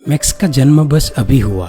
Max का जन्म बस अभी हुआ,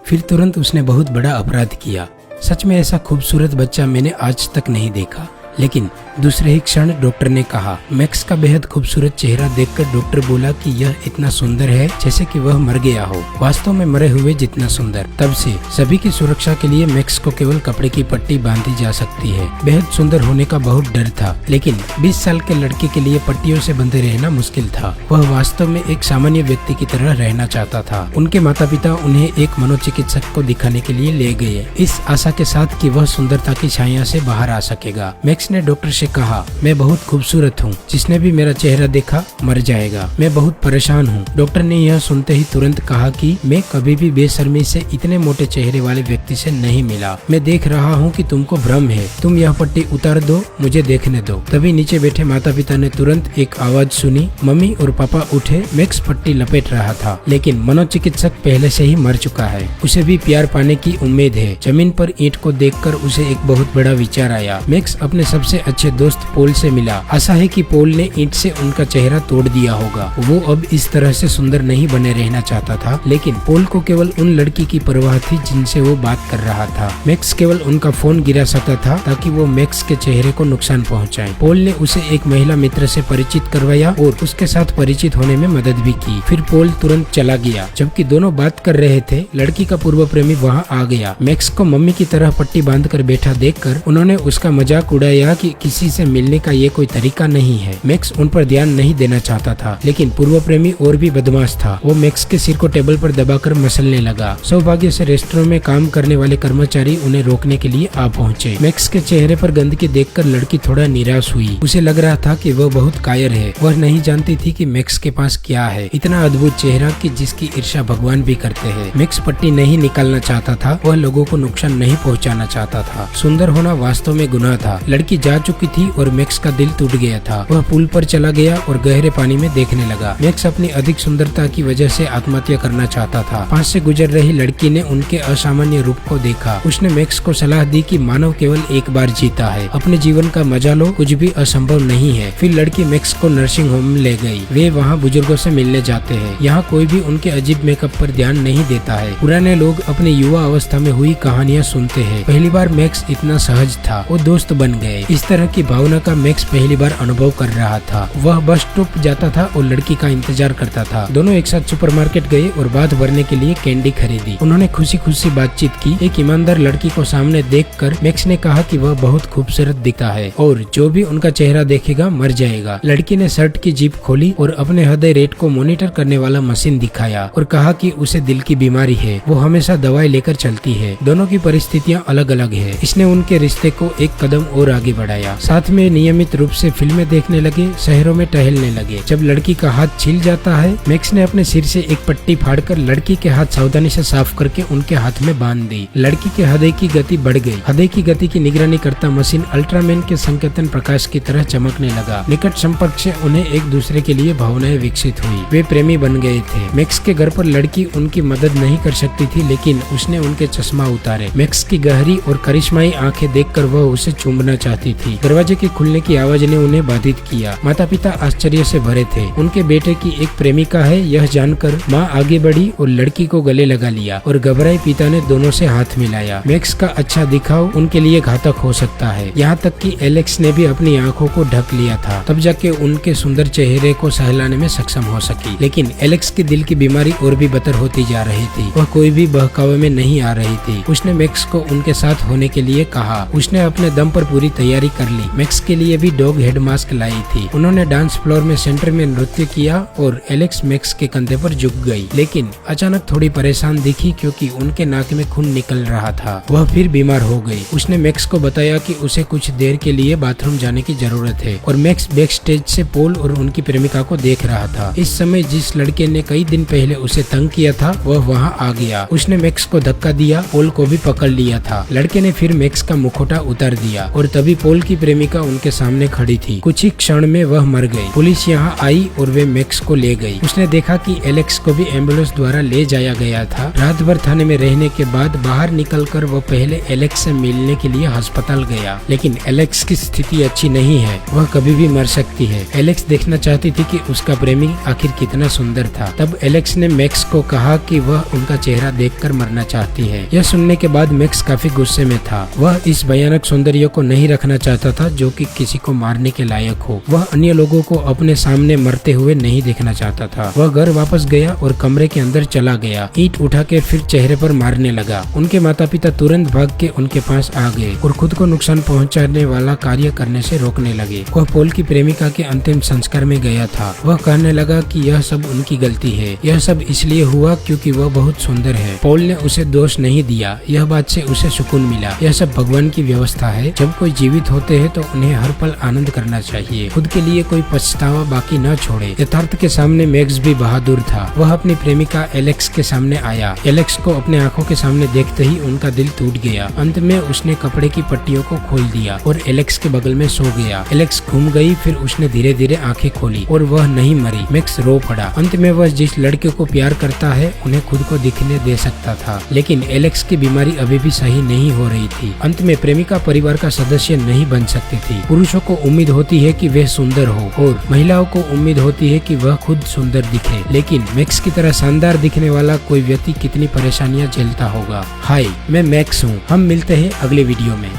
फिर तुरंत उसने बहुत बड़ा अपराध किया। सच में ऐसा खूबसूरत बच्चा मैंने आज तक नहीं देखा। लेकिन दूसरे ही क्षण डॉक्टर ने कहा। मैक्स का बेहद खूबसूरत चेहरा देखकर डॉक्टर बोला कि यह इतना सुंदर है जैसे कि वह मर गया हो, वास्तव में मरे हुए जितना सुंदर। तब से सभी की सुरक्षा के लिए मैक्स को केवल कपड़े की पट्टी बांधी जा सकती है। बेहद सुंदर होने का बहुत डर था, लेकिन 20 साल के लड़के के लिए पट्टियों से बंधे रहना मुश्किल था। वह वास्तव में एक सामान्य व्यक्ति की तरह रहना चाहता था। उनके माता पिता उन्हें एक मनोचिकित्सक को दिखाने के लिए ले गए, इस आशा के साथ कि वह सुंदरता की छाया से बाहर आ सकेगा। मैक्स ने डॉक्टर से कहा, मैं बहुत खूबसूरत हूँ, जिसने भी मेरा चेहरा देखा मर जाएगा, मैं बहुत परेशान हूँ। डॉक्टर ने यह सुनते ही तुरंत कहा कि मैं कभी भी बेशर्मी से इतने मोटे चेहरे वाले व्यक्ति से नहीं मिला। मैं देख रहा हूँ कि तुमको भ्रम है, तुम यह पट्टी उतार दो, मुझे देखने दो। तभी नीचे बैठे माता पिता ने तुरंत एक आवाज सुनी। मम्मी और पापा उठे। मैक्स पट्टी लपेट रहा था, लेकिन मनोचिकित्सक पहले से ही मर चुका है। उसे भी प्यार पाने की उम्मीद है। जमीन पर ईंट को देखकर उसे एक बहुत बड़ा विचार आया। मैक्स अपने सबसे अच्छे दोस्त पोल से मिला। आशा है कि पोल ने ईंट से उनका चेहरा तोड़ दिया होगा। वो अब इस तरह से सुंदर नहीं बने रहना चाहता था, लेकिन पोल को केवल उन लड़की की परवाह थी जिनसे वो बात कर रहा था। मैक्स केवल उनका फोन गिरा सकता था ताकि वो मैक्स के चेहरे को नुकसान पहुंचाए। पोल ने उसे एक महिला मित्र से परिचित करवाया और उसके साथ परिचित होने में मदद भी की। फिर पोल तुरंत चला गया। जबकि दोनों बात कर रहे थे, लड़की का पूर्व प्रेमी वहाँ आ गया। मैक्स को मम्मी की तरह पट्टी बांध कर बैठा देखकर उन्होंने उसका मजाक उड़ाया कि किसी से मिलने का ये कोई तरीका नहीं है। मैक्स उन पर ध्यान नहीं देना चाहता था, लेकिन पूर्व प्रेमी और भी बदमाश था। वो मैक्स के सिर को टेबल पर दबाकर मसलने लगा। सौभाग्य से रेस्टोरेंट में काम करने वाले कर्मचारी उन्हें रोकने के लिए आ पहुंचे। मैक्स के चेहरे पर गंदगी देखकर लड़की थोड़ा निराश हुई। उसे लग रहा था कि वह बहुत कायर है। वह नहीं जानती थी कि मैक्स के पास क्या है, इतना अद्भुत चेहरा कि जिसकी ईर्ष्या भगवान भी करते हैं। मैक्स पट्टी नहीं निकालना चाहता था, वह लोगों को नुकसान नहीं पहुँचाना चाहता था। सुंदर होना वास्तव में गुनाह था। लड़की जा चुकी थी और मैक्स का दिल टूट गया था। वह पुल पर चला गया और गहरे पानी में देखने लगा। मैक्स अपनी अधिक सुंदरता की वजह से आत्महत्या करना चाहता था। पास से गुजर रही लड़की ने उनके असामान्य रूप को देखा। उसने मैक्स को सलाह दी कि मानव केवल एक बार जीता है, अपने जीवन का मजा लो, कुछ भी असंभव नहीं है। फिर लड़की मैक्स को नर्सिंग होम में ले गई। वे वहाँ बुजुर्गों से मिलने जाते हैं। यहाँ कोई भी उनके अजीब मेकअप पर ध्यान नहीं देता है। पुराने लोग अपनी युवा अवस्था में हुई कहानियाँ सुनते हैं। पहली बार मैक्स इतना सहज था, वो दोस्त बन गए। इस तरह की भावना का मैक्स पहली बार अनुभव कर रहा था। वह बस स्टॉप जाता था और लड़की का इंतजार करता था। दोनों एक साथ सुपरमार्केट गए और बात भरने के लिए कैंडी खरीदी। उन्होंने खुशी खुशी बातचीत की। एक ईमानदार लड़की को सामने देखकर मैक्स ने कहा कि वह बहुत खूबसूरत दिखता है और जो भी उनका चेहरा देखेगा मर जाएगा। लड़की ने शर्ट की जिप खोली और अपने हृदय रेट को मॉनिटर करने वाला मशीन दिखाया और कहा कि उसे दिल की बीमारी है, वो हमेशा दवाई लेकर चलती है। दोनों की परिस्थितियाँ अलग अलग है। इसने उनके रिश्ते को एक कदम और आगे बढ़ाया। साथ में नियमित रूप से फिल्में देखने लगे, शहरों में टहलने लगे। जब लड़की का हाथ छिल जाता है, मैक्स ने अपने सिर से एक पट्टी फाड़कर लड़की के हाथ सावधानी से साफ करके उनके हाथ में बांध दी। लड़की के हृदय की गति बढ़ गई। हृदय की गति की निगरानी करता मशीन अल्ट्रामैन के संकेतन प्रकाश की तरह चमकने लगा। निकट संपर्क से उन्हें एक दूसरे के लिए भावनाएं विकसित हुई। वे प्रेमी बन गए थे। मैक्स के घर पर लड़की उनकी मदद नहीं कर सकती थी, लेकिन उसने उनके चश्मा उतारे। मैक्स की गहरी और करिश्माई आंखें देखकर वह उसे चूमना चाहती थी। दरवाजे के खुलने की आवाज ने उन्हें बाधित किया। माता पिता आश्चर्य से भरे थे। उनके बेटे की एक प्रेमिका है यह जानकर माँ आगे बढ़ी और लड़की को गले लगा लिया और घबराए पिता ने दोनों से हाथ मिलाया। मैक्स का अच्छा दिखाव उनके लिए घातक हो सकता है। यहाँ तक कि एलेक्स ने भी अपनी आंखों को ढक लिया था, तब जाके उनके सुंदर चेहरे को सहलाने में सक्षम हो सकी। लेकिन एलेक्स के दिल की बीमारी और भी बदतर होती जा रही थी। वह कोई भी बहकावे में नहीं आ रही थी। उसने मैक्स को उनके साथ होने के लिए कहा। उसने अपने दम पर पूरी तैयारी कर ली। मैक्स के लिए भी डॉग हेड मास्क लाई थी। उन्होंने डांस फ्लोर में सेंटर में नृत्य किया और एलेक्स मैक्स के कंधे पर झुक गई। लेकिन अचानक थोड़ी परेशान दिखी क्योंकि उनके नाक में खून निकल रहा था। वह फिर बीमार हो गई। उसने मैक्स को बताया कि उसे कुछ देर के लिए बाथरूम जाने की जरूरत है और मैक्स बैक स्टेज से पोल और उनकी प्रेमिका को देख रहा था। इस समय जिस लड़के ने कई दिन पहले उसे तंग किया था वह वहाँ आ गया। उसने मैक्स को धक्का दिया, पोल को भी पकड़ लिया था। लड़के ने फिर मैक्स का मुखौटा उतार दिया और तभी तभी पोल की प्रेमिका उनके सामने खड़ी थी। कुछ ही क्षण में वह मर गई। पुलिस यहाँ आई और वे मैक्स को ले गई। उसने देखा कि एलेक्स को भी एम्बुलेंस द्वारा ले जाया गया था। रात भर थाने में रहने के बाद बाहर निकलकर वो पहले एलेक्स से मिलने के लिए अस्पताल गया, लेकिन एलेक्स की स्थिति अच्छी नहीं है, वह कभी भी मर सकती है। एलेक्स देखना चाहती थी कि उसका प्रेमी आखिर कितना सुंदर था। तब एलेक्स ने मैक्स को कहा कि वह उनका चेहरा देखकर मरना चाहती है। यह सुनने के बाद मैक्स काफी गुस्से में था। वह इस भयानक सौंदर्य को नहीं रखना चाहता था जो कि किसी को मारने के लायक हो। वह अन्य लोगों को अपने सामने मरते हुए नहीं देखना चाहता था। वह घर वापस गया और कमरे के अंदर चला गया। ईंट उठा के फिर चेहरे पर मारने लगा। उनके माता पिता तुरंत भाग के उनके पास आ गए और खुद को नुकसान पहुंचाने वाला कार्य करने से रोकने लगे। वह पोल की प्रेमिका के अंतिम संस्कार में गया था। वह कहने लगा कि यह सब उनकी गलती है। यह सब इसलिए हुआ क्योंकि वह बहुत सुंदर है। पोल ने उसे दोष नहीं दिया। यह बात से उसे सुकून मिला। यह सब भगवान की व्यवस्था है। जब कोई जीवित होते हैं तो उन्हें हर पल आनंद करना चाहिए। खुद के लिए कोई पछतावा बाकी न छोड़े। यथार्थ के सामने मैक्स भी बहादुर था। वह अपनी प्रेमिका एलेक्स के सामने आया। एलेक्स को अपने आंखों के सामने देखते ही उनका दिल टूट गया। अंत में उसने कपड़े की पट्टियों को खोल दिया और एलेक्स के बगल में सो गया। एलेक्स घूम गई, फिर उसने धीरे धीरे आंखें खोली और वह नहीं मरी। मैक्स रो पड़ा। अंत में वह जिस लड़के को प्यार करता है उन्हें खुद को दिखने दे सकता था, लेकिन एलेक्स की बीमारी अभी भी सही नहीं हो रही थी। अंत में प्रेमिका परिवार का सदस्य नहीं बन सकती थी। पुरुषों को उम्मीद होती है कि वह सुंदर हो और महिलाओं को उम्मीद होती है कि वह खुद सुंदर दिखे, लेकिन मैक्स की तरह शानदार दिखने वाला कोई व्यक्ति कितनी परेशानियां झेलता होगा। हाय, मैं मैक्स हूँ। हम मिलते हैं अगले वीडियो में।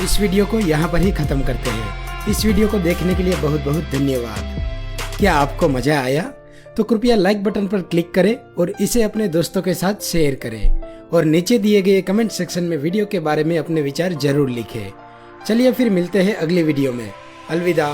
इस वीडियो को यहाँ पर ही खत्म करते हैं। इस वीडियो को देखने के लिए बहुत बहुत धन्यवाद। क्या आपको मजा आया? तो कृपया लाइक बटन पर क्लिक करें और इसे अपने दोस्तों के साथ शेयर करें और नीचे दिए गए कमेंट सेक्शन में वीडियो के बारे में अपने विचार जरूर लिखें। चलिए फिर मिलते हैं अगले वीडियो में। अलविदा।